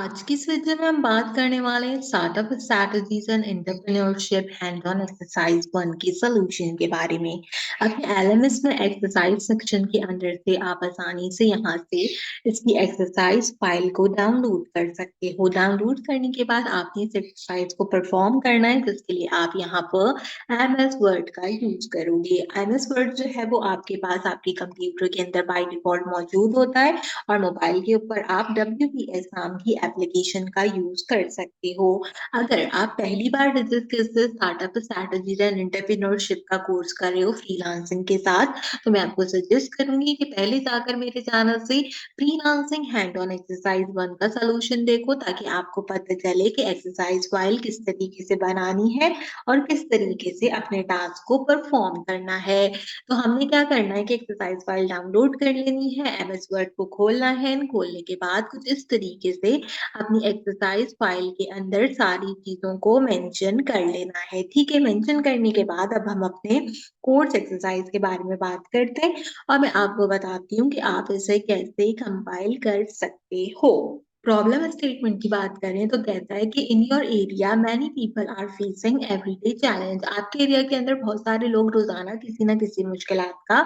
आज की इस वीडियो में हम बात करने वाले हैं startup strategies and entrepreneurship hand on exercise one के सॉल्यूशन के बारे में। अपने एलएमएस में एक्सरसाइज सेक्शन के अंदर से आप आसानी से यहाँ से इसकी एक्सरसाइज फाइल को डाउनलोड कर सकते हो। डाउनलोड करने के बाद आपने इस एक्सरसाइज को परफॉर्म करना है, जिसके लिए आप यहाँ पर एमएस वर्ड का यूज करोगे। एमएस वर्ड जो है वो आपके पास आपके कंप्यूटर के अंदर बाय डिफॉल्ट मौजूद होता है और मोबाइल के ऊपर आप WPS नाम की एप्लीकेशन का यूज कर सकते हो। अगर आप पहली बार digital startup strategies and entrepreneurship का कोर्स कर रहे हो फ्रीलांसिंग के साथ, तो मैं आपको सजेस्ट करूंगी कि पहले जाकर मेरे चैनल से freelancing hand on exercise one का सोल्यूशन देखो, ताकि आपको पता चले कि एक्सरसाइज फाइल किस तरीके से बनानी है और किस तरीके से अपने टास्क को परफॉर्म करना है। तो हमने क्या करना है कि एक्सरसाइज फाइल डाउनलोड कर लेनी है, एमएस वर्ड को खोलना है। खोलने के बाद कुछ इस तरीके से अपनी एक्सरसाइज फाइल के अंदर सारी चीजों को मेंशन कर लेना है। ठीक है, मेंशन करने के बाद अब हम अपने कोर्स एक्सरसाइज के बारे में बात करते हैं और मैं आपको बताती हूँ कि आप इसे कैसे कंपाइल कर सकते हो। प्रॉब्लम स्टेटमेंट की बात करें तो कहता है कि in your area many people are facing everyday challenge. आपके एरिया के अंदर बहुत सारे लोग रोजाना किसी ना किसी मुश्किलात का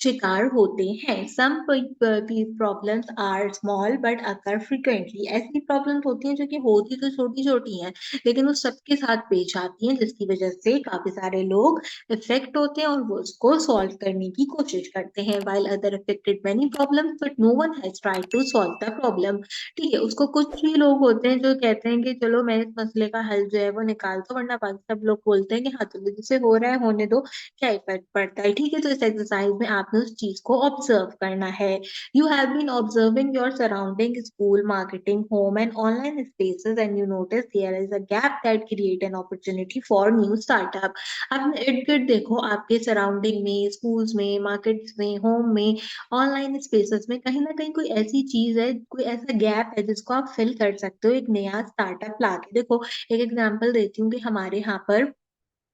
शिकार होते हैं। Some problems are small but occur frequently. ऐसी प्रॉब्लम्स होती हैं जो कि होती तो छोटी छोटी हैं, लेकिन वो सबके साथ पेश आती हैं, जिसकी वजह से काफी सारे लोग इफेक्ट होते हैं और वो उसको सॉल्व करने की कोशिश करते हैं। While other affected many problems but no one has tried to solve the problem. ठीक है, उसको कुछ भी लोग होते हैं जो कहते हैं कि चलो मैं इस मसले का हल जो है वो निकाल दो, वरना बाकी सब लोग बोलते हैं कि हाँ चलो जिसे हो रहा है होने दो, क्या इफेक्ट पड़ता है। ठीक है, तो इस एक्सरसाइज में आपने उस चीज को ऑब्जर्व करना है। You have been observing your surrounding school marketing home and online spaces and you notice there is a gap that create an opportunity for new startup. अपने इर्द गिर्द देखो, आपके सराउंडिंग में, स्कूल्स में, मार्केट्स में, होम में, ऑनलाइन स्पेसेस में कहीं ना कहीं कोई ऐसी चीज है, कोई ऐसा गैप है जिसको आप फिल कर सकते हो एक नया स्टार्टअप लाके। देखो, एक एग्जांपल देती हूँ कि हमारे यहाँ पर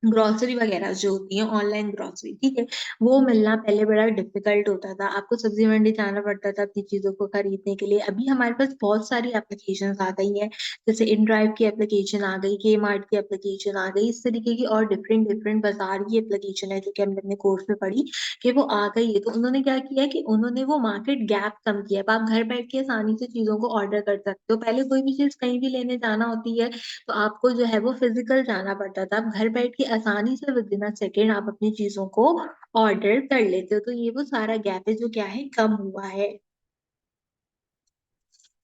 ग्रोसरी वगैरह जो होती है, ऑनलाइन ग्रोसरी, ठीक है, वो मिलना पहले बड़ा डिफिकल्ट होता था। आपको सब्जी मंडी जाना पड़ता था अपनी चीजों को खरीदने के लिए। अभी हमारे पास बहुत सारी एप्लीकेशन आ गई हैं, जैसे इन ड्राइव की एप्लीकेशन आ गई, के मार्ट की एप्लीकेशन आ गई, इस तरीके की और डिफरेंट डिफरेंट बाजार की एप्लीकेशन है जो कि हमने अपने कोर्स में पढ़ी कि वो आ गई है। तो उन्होंने क्या किया कि उन्होंने वो मार्केट गैप कम किया। अब आप घर बैठ के आसानी से चीजों को ऑर्डर कर सकते हो। पहले कोई भी चीज कहीं भी लेने जाना होती है तो आपको जो है वो फिजिकल जाना पड़ता था। अब घर बैठ के आसानी से विद इन अ सेकेंड आप अपनी चीजों को ऑर्डर कर लेते हो। तो ये वो सारा गैप है जो क्या है, कम हुआ है।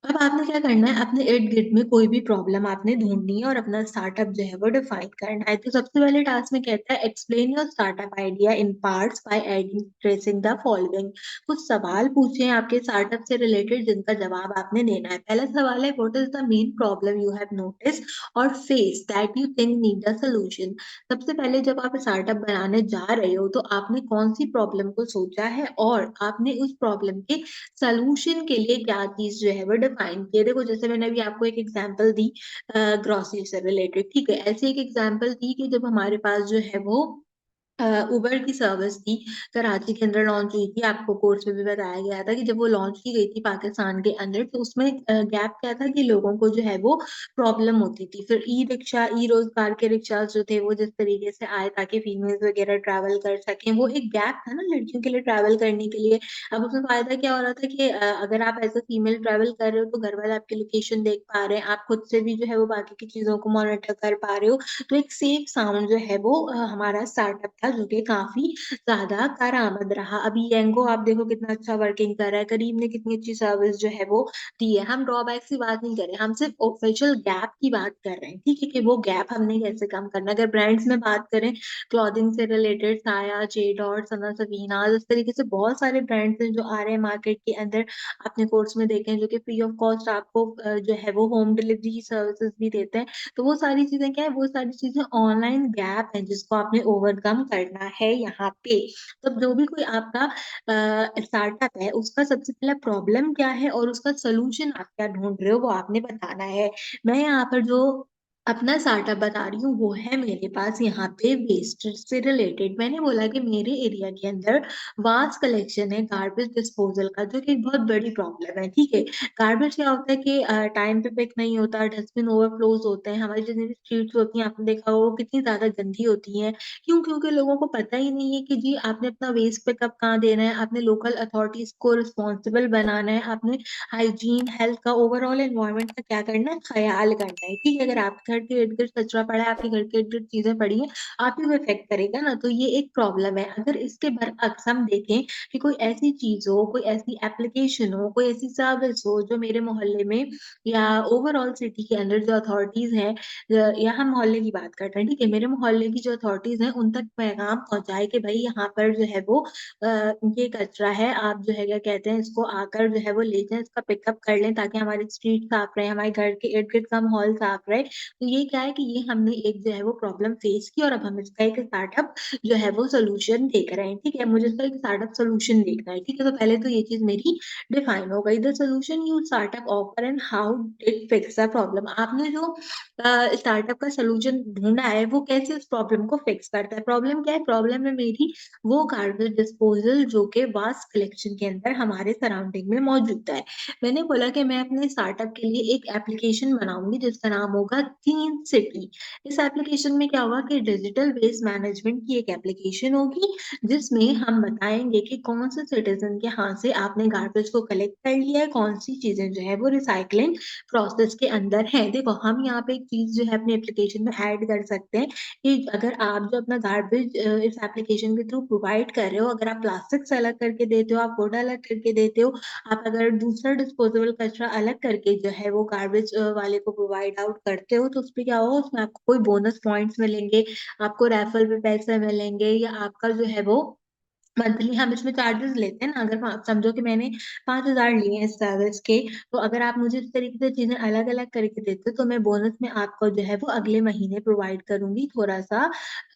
अब आपने क्या करना है, अपने इर्द गिर्द में कोई भी प्रॉब्लम आपने ढूंढनी है और अपना स्टार्टअप जो है वो डिफाइन करना है। तो सबसे पहले टास्क में कहता है explain your startup idea in parts bye addressing the following. कुछ सवाल पूछे हैं आपके स्टार्टअप से रिलेटेड, जिनका जवाब आपने देना है। पहला सवाल है what is the main problem you have notice और face that you think need a solution. सबसे पहले जब आप स्टार्टअप बनाने जा रहे हो तो आपने कौन सी प्रॉब्लम को सोचा है और आपने उस प्रॉब्लम के सॉल्यूशन के लिए क्या चीज जो है वो डिफाइन की है। देखो, जैसे मैंने अभी आपको एक एग्जांपल दी ग्रोसरी से रिलेटेड, ठीक है, ऐसे एक एग्जांपल दी कि जब हमारे पास जो है वो उबर की सर्विस थी, कराची के अंदर लॉन्च हुई थी। आपको कोर्स में भी बताया गया था कि जब वो लॉन्च की गई थी पाकिस्तान के अंदर, तो उसमें गैप क्या था कि लोगों को जो है वो प्रॉब्लम होती थी। फिर ई रिक्शा, ई रोजगार के रिक्शा जो थे वो जिस तरीके से आए ताकि फीमेल्स वगैरह ट्रैवल कर सकें, वो एक गैप था ना लड़कियों के लिए ट्रैवल करने के लिए। अब उसमें फायदा क्या हो रहा था कि अगर आप एज अ फीमेल ट्रैवल कर रहे हो तो घर वाले आपकी लोकेशन देख पा रहे हैं, आप खुद से भी जो है वो बाकी की चीजों को मॉनिटर कर पा रहे हो। तो एक सेफ साउंड जो है वो हमारा स्टार्टअप था, जो कि काफी ज्यादा कारआमद रहा। अभी येंगो आप देखो कितना अच्छा वर्किंग कर रहा है, करीम ने कितनी अच्छी सर्विस जो है वो दी है। हम ड्रॉबैक्स की बात नहीं कर रहे, हम सिर्फ ऑफिशियल गैप की बात कर रहे हैं। ठीक है, कि वो गैप हमने कैसे कम करना। अगर ब्रांड्स में बात करें, क्लॉथिंग से रिलेटेड साया, जेडॉट, सना सवीना, इस तरीके से बहुत सारे ब्रांड्स हैं जो आ रहे हैं मार्केट के अंदर। अपने कोर्स में देखें जो कि फ्री ऑफ कॉस्ट आपको जो है वो होम डिलीवरी सर्विसेज भी देते हैं। तो वो सारी चीजें क्या है, वो सारी चीजें ऑनलाइन गैप है जिसको आपने ओवरकम करना है यहाँ पे। तो जो भी कोई आपका स्टार्टअप है, उसका सबसे पहला प्रॉब्लम क्या है और उसका सोल्यूशन आप क्या ढूंढ रहे हो वो आपने बताना है। मैं यहाँ पर जो अपना स्टार्टअप बता रही हूँ, वो है मेरे पास यहाँ पे वेस्ट से रिलेटेड। मैंने बोला कि मेरे एरिया के अंदर वास्ट कलेक्शन है गार्बेज डिस्पोजल का, जो कि एक बहुत बड़ी प्रॉब्लम है, ठीक है। गार्बेज क्या होता है कि टाइम पे पिक नहीं होता, डस्टबिन ओवरफ्लोज होते हैं, हमारी जितनी भी स्ट्रीट्स होती हैं आपने देखा होगा वो कितनी ज्यादा गंदी होती हैं। क्यों? क्योंकि लोगों को पता ही नहीं है कि जी आपने अपना वेस्ट पिकअप कहाँ देना है, आपने लोकल अथॉरिटीज को रिस्पॉन्सिबल बनाना है, आपने हाइजीन, हेल्थ का, ओवरऑल एनवायरनमेंट का क्या करना है, ख्याल करना है, ठीक है। अगर आपके घर के इर्द गिर्द कचरा पड़ा है, आपके घर के इर्द गिर्द चीजें पड़ी हैं, आप ही को इफेक्ट करेगा ना, तो ये एक प्रॉब्लम है। अगर इसके बरअक्स हम देखें कि कोई ऐसी चीज हो, कोई ऐसी एप्लीकेशन हो, कोई ऐसी सर्विस हो जो मेरे मोहल्ले में या ओवरऑल सिटी के अंदर जो अथॉरिटीज हैं, या हम मोहल्ले की बात करते हैं, ठीक है, मेरे मोहल्ले की जो अथॉरिटीज हैं उन तक पैगाम पहुंचाए कि भाई यहाँ पर जो है वो ये कचरा है, आप जो है क्या कहते हैं इसको आकर जो है वो ले जाएं, इसका पिकअप कर लें, ताकि हमारी स्ट्रीट साफ रहे, हमारे घर के इर्द गिर्द का माहौल साफ रहे। तो ये क्या है कि ये हमने एक जो है वो प्रॉब्लम फेस की, और अब हम इसका एक स्टार्टअप जो है वो सोल्यूशन देख रहे हैं, ठीक है। मुझे इसका एक स्टार्टअप सोल्यूशन देखना है, ठीक है। तो पहले तो ये चीज मेरी डिफाइन हो गई। The solution you startup offer and how it fix the problem. आपने जो स्टार्टअप का सोल्यूशन ढूंढा है वो कैसे उस प्रॉब्लम को फिक्स करता है। प्रॉब्लम क्या है? प्रॉब्लम है मेरी वो गार्बेज डिस्पोजल जो कि वास्ट कलेक्शन के अंदर हमारे सराउंडिंग में मौजूद है। मैंने बोला कि मैं अपने स्टार्टअप के लिए एक एप्लीकेशन बनाऊंगी जिसका नाम होगा क्लीन सिटी। इस एप्लीकेशन में क्या होगा कि डिजिटल वेस्ट मैनेजमेंट की एक एप्लीकेशन होगी, जिसमें हम बताएंगे कि कौन से सिटीजन के हाथ से आपने गार्बेज को कलेक्ट कर लिया है, कौन सी चीजें जो है वो रिसाइकलिंग प्रोसेस के अंदर है। देखो, हम यहाँ पे एक चीज जो है अपने एप्लीकेशन में ऐड कर सकते हैं कि अगर आप जो अपना गार्बेज इस एप्लीकेशन के थ्रू प्रोवाइड कर रहे हो, अगर आप प्लास्टिक से अलग करके देते हो, आप वुड अलग करके देते हो, आप अगर दूसरा डिस्पोजेबल कचरा अलग करके जो है वो गार्बेज वाले को प्रोवाइड आउट करते हो, तो उस पे क्या होगा, उसमें आपको कोई बोनस पॉइंट्स मिलेंगे, आपको रेफरल पे पैसे मिलेंगे, या आपका जो है वो मंथली हम इसमें चार्जेस लेते हैं ना। अगर समझो कि मैंने 5,000 लिए हैं इस सर्विस के, तो अगर आप मुझे इस तरीके से चीजें अलग अलग करके देते हो, तो मैं बोनस में आपको जो है वो अगले महीने प्रोवाइड करूंगी थोड़ा सा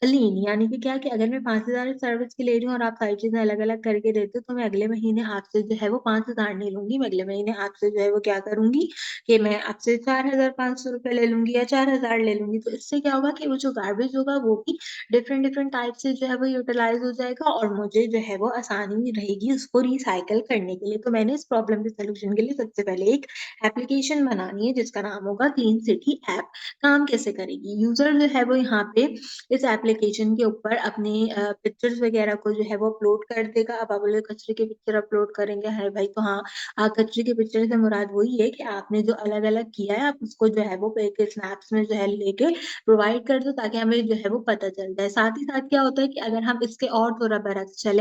लीन। यानी कि क्या, कि अगर मैं 5,000 इस सर्विस की ले रही हूँ और आप सारी चीजें अलग अलग करके देते हो, तो मैं अगले महीने आपसे जो है वो 5,000 नहीं लूंगी, मैं अगले महीने आपसे जो है वो क्या करूंगी कि मैं आपसे 4,500 रुपये ले लूंगी या 4,000 ले लूंगी। तो इससे क्या होगा कि वो जो गार्बेज होगा वो भी डिफरेंट डिफरेंट टाइप से जो है वो यूटिलाइज हो जाएगा, और मुझे जो है वो आसानी रहेगी उसको रिसाइकल करने के लिए। तो मैंने इस प्रॉब्लम के सोल्यूशन के लिए सबसे पहले एक एप्लीकेशन बनानी है जिसका नाम होगा क्लीन सिटी ऐप। काम कैसे करेगी? यूजर जो है वो यहाँ पे इस एप्लीकेशन के ऊपर अपने पिक्चर्स वगैरह को जो है वो अपलोड कर देगा। अब आप बोले कचरे के पिक्चर अपलोड करेंगे, है भाई, तो हाँ, कचरे के पिक्चर से मुराद वही है कि आपने जो अलग अलग किया है आप उसको जो है वो एक स्नैप्स में जो है लेके प्रोवाइड कर दो, ताकि हमें जो है वो पता चल जाए। साथ ही साथ क्या होता है कि अगर हम इसके और थोड़ा बरक्स चले,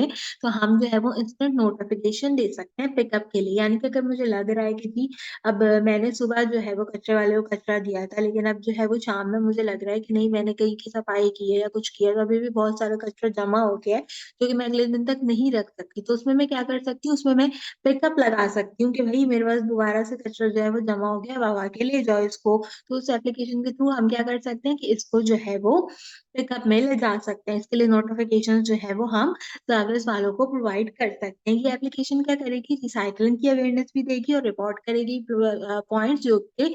तो हम जो है वो इंस्टेंट नोटिफिकेशन दे सकते हैं पिकअप के लिए। यानी कि अगर मुझे लग रहा है कि जी अब मैंने सुबह जो है वो कचरे वाले को कचरा दिया था, लेकिन अब जो है वो शाम में मुझे लग रहा है कि नहीं, मैंने कहीं की सफाई की है या कुछ किया, तो अभी भी बहुत सारा कचरा जमा हो गया है जो कि मैं अगले दिन तक नहीं रख सकती, तो उसमें मैं क्या कर सकती हूँ, उसमें मैं पिकअप लगा सकती हूँ कि भाई मेरे पास दोबारा से कचरा जो है वो जमा हो गया, अब आप आके ले जाओ इसको। तो उस एप्लीकेशन के थ्रू हम क्या कर सकते हैं कि इसको जो है वो पिकअप में ले जा सकते हैं। इसके लिए नोटिफिकेशन जो है वो हम सर्विस वालों को प्रोवाइड कर सकते हैं। ये एप्लीकेशन क्या करेगी, रिसाइकलिंग की अवेयरनेस भी देगी और रिपोर्ट करेगी पॉइंट्स जो कि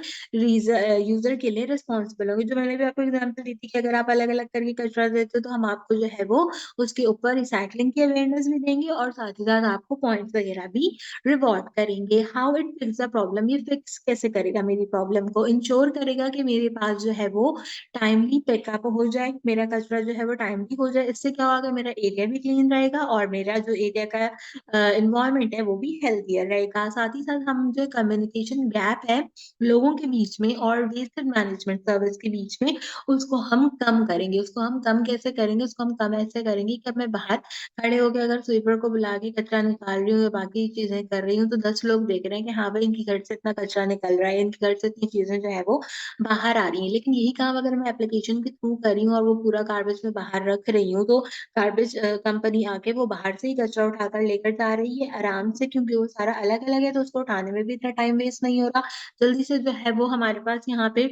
यूजर के लिए रिस्पॉन्सिबल होंगे। जो मैंने भी आपको एग्जाम्पल दी थी कि अगर आप अलग अलग करके कचरा देते हो, तो हम आपको जो है वो उसके ऊपर रिसाइकलिंग की अवेयरनेस भी देंगे, और साथ ही साथ आपको पॉइंट्स वगैरह भी रिवॉर्ड करेंगे। How it fix the problem, ये फिक्स कैसे करेगा मेरी प्रॉब्लम को? इंश्योर करेगा कि मेरे पास जो है वो टाइमली पिकअप हो जाए, मेरा कचरा जो है वो टाइमली हो जाए। इससे क्या होगा, मेरा एरिया भी क्लीन रहेगा और मेरा जो एरिया का इन्वायरमेंट है वो भी हेल्थियर रहेगा। साथ ही साथ हम जो कम्युनिकेशन गैप है लोगों के बीच में और वेस्ट मैनेजमेंट सर्विस के बीच में, उसको हम कम करेंगे। उसको हम कम कैसे करेंगे? उसको हम कम ऐसे करेंगे कि अब मैं बाहर खड़े होकर अगर स्वीपर को बुला के कचरा निकाल रही हूँ या बाकी चीजें कर रही हूँ, तो 10 लोग देख रहे हैं कि हाँ भाई, इनकी घर से इतना कचरा निकल रहा है, इनके घर से इतनी चीजें जो है वो बाहर आ रही हैं। लेकिन यही काम अगर मैं एप्लीकेशन के थ्रू कर रही हूँ और वो पूरा गार्बेज में बाहर रख रही हूँ, तो गार्बेज कंपनी आके वो बाहर से ही कचरा उठाकर लेकर जा रही है आराम से, क्योंकि वो सारा अलग अलग है, तो उसको उठाने में भी इतना टाइम वेस्ट नहीं हो रहा। जल्दी से जो है वो हमारे पास यहाँ पे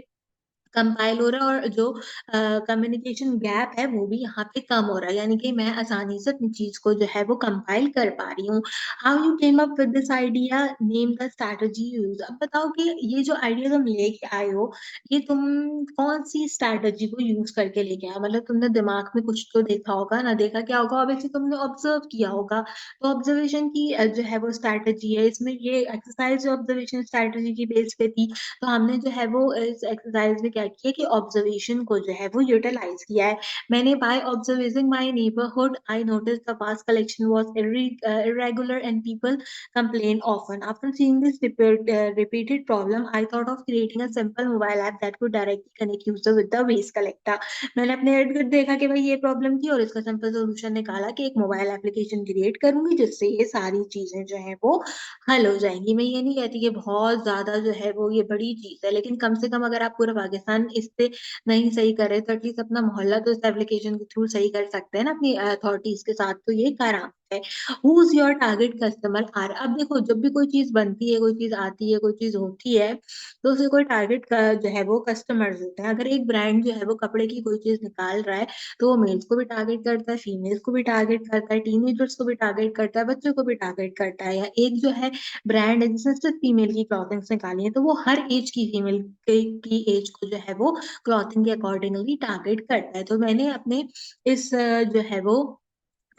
कंपाइल हो रहा है और जो कम्युनिकेशन गैप है वो भी यहाँ पे कम हो रहा है, यानी कि मैं आसानी से अपनी चीज को जो है वो कंपाइल कर पा रही हूँ। How you came up with this idea, name the strategy use. अब बताओ कि ये जो आइडिया तुम लेके आए हो, ये तुम कौन सी स्ट्रैटेजी को यूज करके लेके आए, मतलब तुमने दिमाग में कुछ तो देखा होगा, ना देखा क्या होगा, ऑब्वियसली तुमने ऑब्जर्व किया होगा। तो ऑब्जर्वेशन की जो है वो स्ट्रैटेजी है, इसमें ये एक्सरसाइज ऑब्जर्वेशन स्ट्रैटेजी की बेस पे थी। तो हमने जो है वो इस एक्सरसाइज में क्या किया कि ऑब्जर्वेशन को जो है वो यूटिलाइज किया है। मैंने by observing my neighbourhood I notice the vast collection was irregular and people complain often. After seeing this repeated problem, I thought of creating a simple mobile app that could directly connect user with the waste collector. मैंने अपने इर्द गिर्द देखा कि भाई ये problem थी और इसका सिंपल सोल्यूशन निकाला कि एक मोबाइल एप्लीकेशन क्रिएट करूंगी जिससे ये सारी चीजें जो है वो हल हो जाएंगी। मैं ये नहीं कहती कि बहुत ज्यादा जो है वो ये बड़ी चीज है, लेकिन कम से कम अगर आप पूरा पाकिस्तान इससे नहीं सही कर रहे तो एटलीस्ट अपना मोहल्ला तो इस एप्लीकेशन के थ्रू सही कर सकते हैं ना अपनी अथॉरिटीज के साथ। तो ये करा है। Who is your target customer are. अब देखो जब भी कोई चीज बनती है, कोई चीज आती है, कोई चीज होती है, तो उसे कोई टारगेट का जो है वो कस्टमर्स होते हैं। अगर एक ब्रांड जो है वो कपड़े की कोई चीज निकाल रहा है, तो वो मेल्स को भी टारगेट करता है, फीमेल्स को भी टारगेट करता है, टीनेजर्स को भी टारगेट करता है, बच्चों को भी टारगेट करता है। या एक जो है ब्रांड है जिसने सिर्फ फीमेल की क्लॉथिंग्स निकाली है, तो वो हर एज की फीमेल की एज को जो है वो क्लॉथिंग के अकॉर्डिंगली टारगेट करता है। तो मैंने अपने इस जो है वो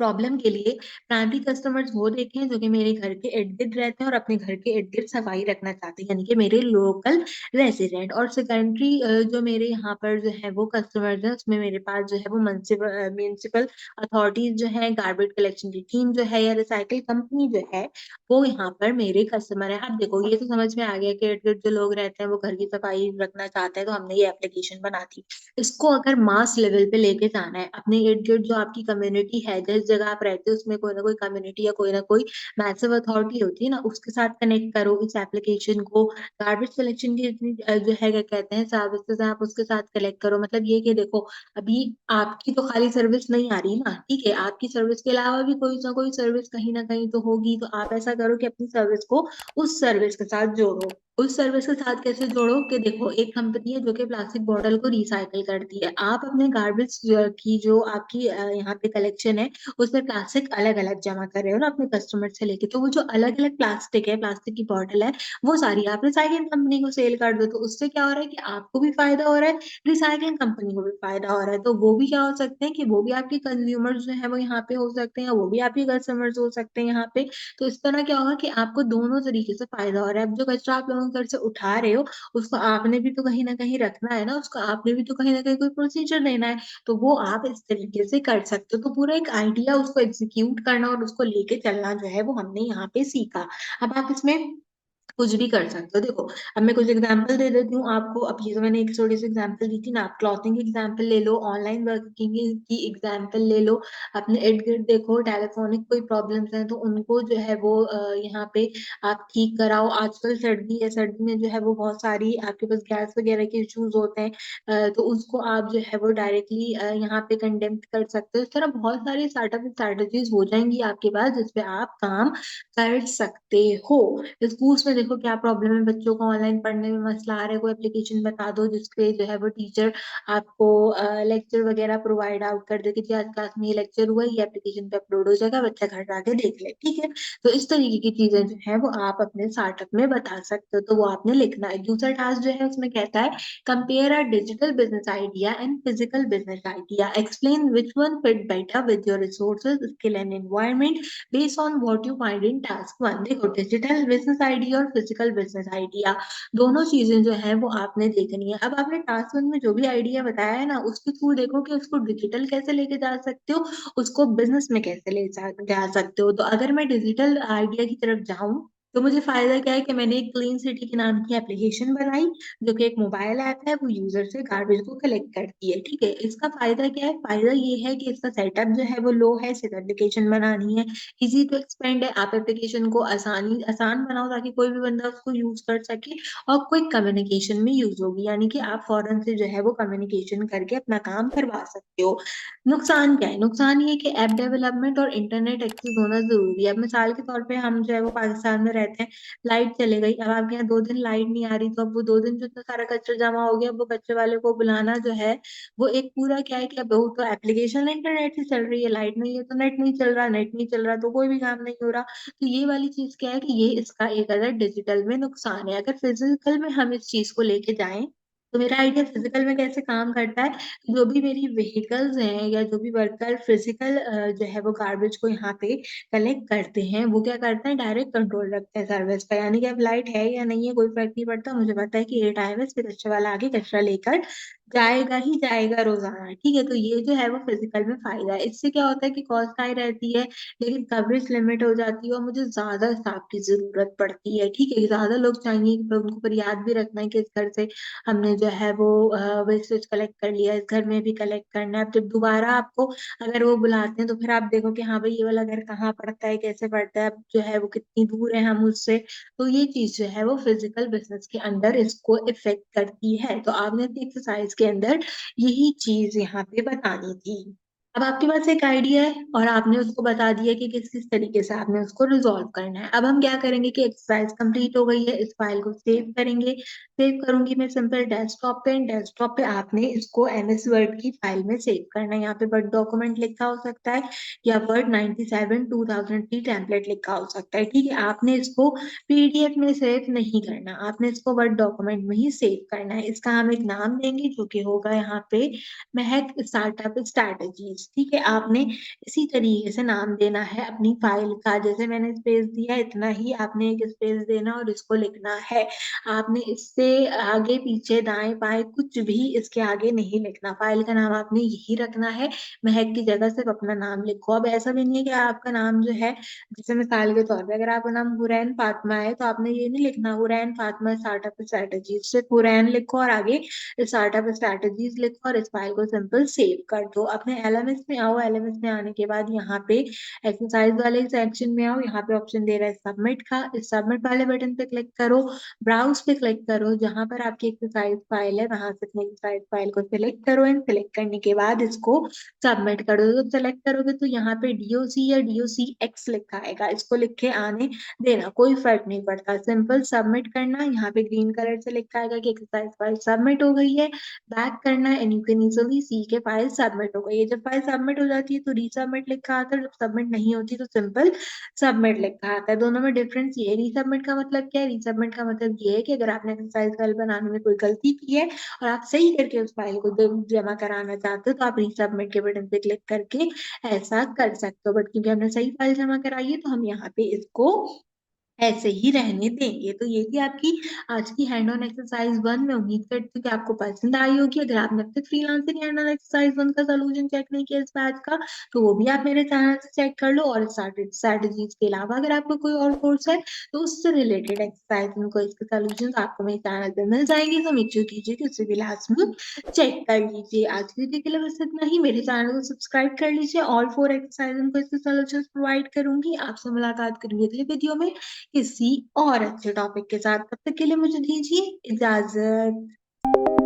प्रॉब्लम के लिए प्राइमरी कस्टमर्स वो देखे हैं जो कि मेरे घर के इर्द गिर्द रहते हैं और अपने घर के इर्द गिर्द सफाई रखना चाहते हैं, यानी कि मेरे लोकल रेसिडेंट। और सेकेंडरी जो मेरे यहाँ पर जो है वो कस्टमर्स हैं, उसमें मेरे पास जो है वो म्यूनिसिपल अथॉरिटीज जो है, गार्बेज कलेक्शन की टीम जो है, या रिसाइकिल कंपनी जो है, वो यहाँ पर मेरे कस्टमर है। अब देखो ये तो समझ में आ गया कि इर्द गिर्द जो लोग रहते हैं वो घर की सफाई रखना चाहते हैं, तो हमने ये एप्लीकेशन बना दी। इसको अगर मास लेवल पे लेके जाना है, अपने इर्द गिर्द जो आपकी कम्युनिटी है, जिस जगह आप रहते हो उसमें कोई ना कोई कम्युनिटी या कोई ना कोई मैसिव अथॉरिटी होती है ना, उसके साथ कनेक्ट करो इस एप्लीकेशन को। गार्बेज कलेक्शन की इतनी जो है क्या कहते हैं सर्विसेज, आप उसके साथ कलेक्ट करो। मतलब ये कि देखो अभी आपकी तो खाली सर्विस नहीं आ रही ना, ठीक है, आपकी सर्विस के अलावा भी कोई ना कोई सर्विस कहीं ना कहीं तो होगी। तो आप ऐसा करो कि अपनी सर्विस को उस सर्विस के साथ जोड़ो। उस सर्विस के साथ कैसे जोड़ो कि देखो एक कंपनी है जो कि प्लास्टिक बॉटल को रिसाइकल करती है, आप अपने गार्बेज की जो आपकी यहाँ पे कलेक्शन है उसमें प्लास्टिक अलग अलग जमा कर रहे हो ना अपने कस्टमर से लेके, तो वो जो अलग अलग प्लास्टिक है, प्लास्टिक की बॉटल है, वो सारी आप रिसाइकलिंग कंपनी को सेल कर दो। तो उससे क्या हो रहा है कि आपको भी फायदा हो रहा है, रिसाइकलिंग कंपनी को भी फायदा हो रहा है। तो वो भी क्या हो सकते हैं कि वो भी आपके कंज्यूमर्स जो है वो यहाँ पे हो सकते हैं, वो भी आपके कस्टमर्स हो सकते हैं यहाँ पे। तो इस तरह क्या होगा कि आपको दोनों तरीके से फायदा हो रहा है। अब जो कचरा आप लोगों के घर से उठा रहे हो, उसको आपने भी तो कहीं ना कहीं रखना है ना, उसको आपने भी तो कहीं ना कहीं कोई प्रोसीजर देना है। तो वो आप इस तरीके से कर सकते हो। तो पूरा एक आइडिया उसको एग्जीक्यूट करना और उसको लेके चलना जो है वो हमने यहाँ पे सीखा। अब आप इसमें कुछ भी कर सकते हो। देखो अब मैं कुछ एग्जांपल दे देती हूँ आपको। अब ये तो मैंने एक छोटी सी एग्जांपल दी थी ना, आप क्लॉथिंग एग्जांपल ले लो, ऑनलाइन वर्किंग की एग्जांपल ले लो, अपने इर्द गिर्द देखो टेलीफोनिक कोई प्रॉब्लम्स हैं तो उनको जो है वो यहाँ पे आप ठीक कराओ। आजकल सर्दी है, सर्दी में जो है वो बहुत सारी आपके पास गैस वगैरह के इश्यूज होते हैं, तो उसको आप जो है वो डायरेक्टली यहाँ पे कंडेम कर सकते हो। इस तरह बहुत सारी स्टार्टअप स्ट्रैटेजीज हो जाएंगी आपके पास जिसपे आप काम कर सकते हो। स्कूल्स में देखो क्या प्रॉब्लम है, बच्चों को ऑनलाइन पढ़ने में मसला आ रहा है, कोई एप्लीकेशन बता दो जिसपे जो है वो टीचर आपको लेक्चर वगैरह प्रोवाइड आउट कर दे कि जी आज क्लास में ये लेक्चर हुआ, ये एप्लीकेशन पे अपलोड हो जाएगा, बच्चा घर जाके देख ले, ठीक है। तो इस तरीके की चीजें जो है वो आप अपने स्टार्टअप में बता सकते हो। तो वो आपने लिखना है। दूसरा टास्क जो है उसमें कहता है compare a digital business idea and physical business idea, explain which one fit better with your resources skill and environment based on what you find in task one. देखो डिजिटल बिजनेस आइडिया और physical business idea दोनों चीजें जो है वो आपने देखनी है। अब आपने टास्क वन में जो भी आइडिया बताया है ना, उसके थ्रू देखो कि उसको डिजिटल कैसे लेके जा सकते हो, उसको बिजनेस में कैसे जा सकते हो। तो अगर मैं डिजिटल आइडिया की तरफ जाऊं तो मुझे फायदा क्या है कि मैंने एक क्लीन सिटी के नाम की एप्लीकेशन बनाई जो कि एक मोबाइल ऐप है, वो यूजर से गार्बेज को कलेक्ट करती है, ठीक है। इसका फायदा क्या है, फायदा ये है कि इसका सेटअप जो है वो लो है, सिर्फ एप्लीकेशन बनानी है, इजी टू एक्सपेंड है। आप एप्लीकेशन को आसान बनाओ ताकि कोई भी बंदा उसको यूज कर सके, और क्विक कम्युनिकेशन में यूज होगी, यानी कि आप फौरन से जो है वो कम्युनिकेशन करके अपना काम करवा सकते हो। नुकसान क्या है, नुकसान ये है कि ऐप डेवलपमेंट और इंटरनेट एक्सेस होना जरूरी है। अब मिसाल के तौर पे हम जो है वो पाकिस्तान में रहते हैं, लाइट चली गई, अब आपके यहाँ 2 दिन लाइट नहीं आ रही, तो अब वो 2 दिन जो इतना सारा कचरा जमा हो गया, वो कचरे वाले को बुलाना जो है, वो एक पूरा क्या है कि अब वो तो एप्लीकेशन इंटरनेट से चल रही है, लाइट नहीं है तो नेट नहीं चल रहा, नेट नहीं चल रहा तो कोई भी काम नहीं हो रहा। तो ये वाली चीज़ क्या है कि ये इसका एक अगर डिजिटल में नुकसान है। अगर फिजिकल में हम इस चीज़ को लेके जाएँ, तो मेरा आइडिया फिजिकल में कैसे काम करता है, जो भी मेरी व्हीकल्स हैं या जो भी वर्कर फिजिकल जो है वो गार्बेज को यहाँ पे कलेक्ट करते हैं, वो क्या करते हैं, डायरेक्ट कंट्रोल रखते हैं सर्विस का, यानी कि अब लाइट है या नहीं है कोई फर्क नहीं पड़ता, मुझे पता है कि ये टाइम है, इस पे कचरे वाला आके कचरा लेकर जाएगा ही जाएगा रोजाना, ठीक है। तो ये जो है वो फिजिकल में फायदा है। इससे क्या होता है कि कॉस्ट हाई रहती है, लेकिन कवरेज लिमिट हो जाती है और मुझे ज्यादा स्टाफ की जरूरत पड़ती है, ठीक है। ज्यादा लोग चाहिए, उनको पर याद भी रखना है कि इस घर से हमने जो है वो वेस्टेज कलेक्ट कर लिया, इस घर में भी कलेक्ट करना है। अब जब दोबारा आपको अगर वो बुलाते हैं तो फिर आप देखो कि हाँ भाई ये वाला घर कहाँ पड़ता है, कैसे पड़ता है, अब जो है वो कितनी दूर है हम उससे। तो ये चीज जो है वो फिजिकल बिजनेस के अंदर इसको इफेक्ट करती है। तो आपने अपनी एक्सरसाइज के अंदर यही चीज यहाँ पे बतानी थी। अब आपके पास एक आइडिया है और आपने उसको बता दिया कि किस किस तरीके से आपने उसको रिजॉल्व करना है। अब हम क्या करेंगे कि एक्सरसाइज कंप्लीट हो गई है, इस फाइल को सेव करेंगे। सेव करूंगी मैं सिंपल डेस्कटॉप पे, डेस्कटॉप पे आपने इसको एमएस वर्ड की फाइल में सेव करना है। यहाँ पे वर्ड डॉक्यूमेंट लिखा हो सकता है या वर्ड 97 2003 टेम्पलेट लिखा हो सकता है, ठीक है। आपने इसको पीडीएफ में सेव नहीं करना, आपने इसको वर्ड डॉक्यूमेंट में ही सेव करना है। इसका हम एक नाम देंगे जो कि होगा यहाँ पे महक स्टार्टअप स्ट्रैटेजीज, ठीक है। आपने इसी तरीके से नाम देना है अपनी फाइल का, जैसे मैंने स्पेस दिया इतना ही आपने एक स्पेस देना और इसको लिखना है। आपने इससे आगे पीछे दाएं बाएं कुछ भी इसके आगे नहीं लिखना, फाइल का नाम आपने यही रखना है। महक की जगह सिर्फ अपना नाम लिखो। अब ऐसा भी नहीं है कि आपका नाम जो है, जैसे मिसाल के तौर पे अगर आपका नाम हुरैन फातिमा है तो आपने ये नहीं लिखना हुरैन फातिमा स्टार्टअप स्ट्रैटेजीज, सिर्फ हुरैन लिखो और आगे स्टार्टअप स्ट्रैटेजीज लिखो और इस फाइल को सिंपल सेव कर दो। अपने एलएमएस में आओ, एलएमएस में आने के बाद यहाँ पे एक्सरसाइज वाले सेक्शन में आओ, यहाँ पे ऑप्शन दे रहा है सबमिट का, इस सबमिट वाले बटन पे क्लिक करो, ब्राउज पे क्लिक करो, जहां पर आपकी एक्सरसाइज फाइल है वहां से अपनी एक्सरसाइज फाइल को सिलेक्ट करो एंड सिलेक्ट करने के बाद इसको सबमिट कर दो। जब सिलेक्ट करोगे तो यहाँ पे डीओसी या डीओसी एक्स लिखा आएगा, इसको लिख के आने देना, कोई फर्क नहीं पड़ता, सिंपल सबमिट करना। यहाँ पे ग्रीन कलर से लिखा आएगा कि एक्सरसाइज फाइल सबमिट हो गई है, बैक करना है एंड यू कैन इजीली सी के फाइल सबमिट हो गई है। जब फाइल सबमिट हो जाती है तो रीसबमिट लिखा आता है, जब सबमिट नहीं होती तो सिंपल सबमिट लिखा आता है। दोनों में डिफरेंस ये है। रीसबमिट का मतलब क्या है, रीसबमिट का मतलब ये है कि अगर आपने एक्सरसाइज फाइल बनाने में कोई गलती की है और आप सही करके उस फाइल को जमा कराना चाहते हो तो आप रीसबमिट के बटन पे क्लिक करके ऐसा कर सकते हो। बट क्योंकि हमने सही फाइल जमा कराई है तो हम यहाँ पे इसको ऐसे ही रहने देंगे। तो ये थी आपकी आज की हैंड ऑन एक्सरसाइज 1। मैं उम्मीद करती हूँ कि आपको पसंद आई होगी। अगर आपने अब तक फ्रीलांसिंग हैंड ऑन एक्सरसाइज 1 का सोल्यूशन चेक नहीं किया इस बैच का, तो वो भी आप मेरे चैनल से चेक कर लो। और स्ट्रैटेजीज के अलावा अगर आपको कोई और कोर्स है तो उससे रिलेटेड एक्सरसाइज को इसके सोल्यूशन आपको मेरे चैनल पे मिल जाएंगे। तो मेक श्योर कीजिए कि उसे भी लास्ट में चेक कर लीजिए। आज की वीडियो के लिए बस इतना ही। मेरे चैनल को सब्सक्राइब कर लीजिए। ऑल 4 एक्सरसाइज को इसके सोल्यूशन प्रोवाइड करूंगी। आपसे मुलाकात करूंगी अगले वीडियो में किसी और अच्छे टॉपिक के साथ। तब तक के लिए मुझे दीजिए इजाजत।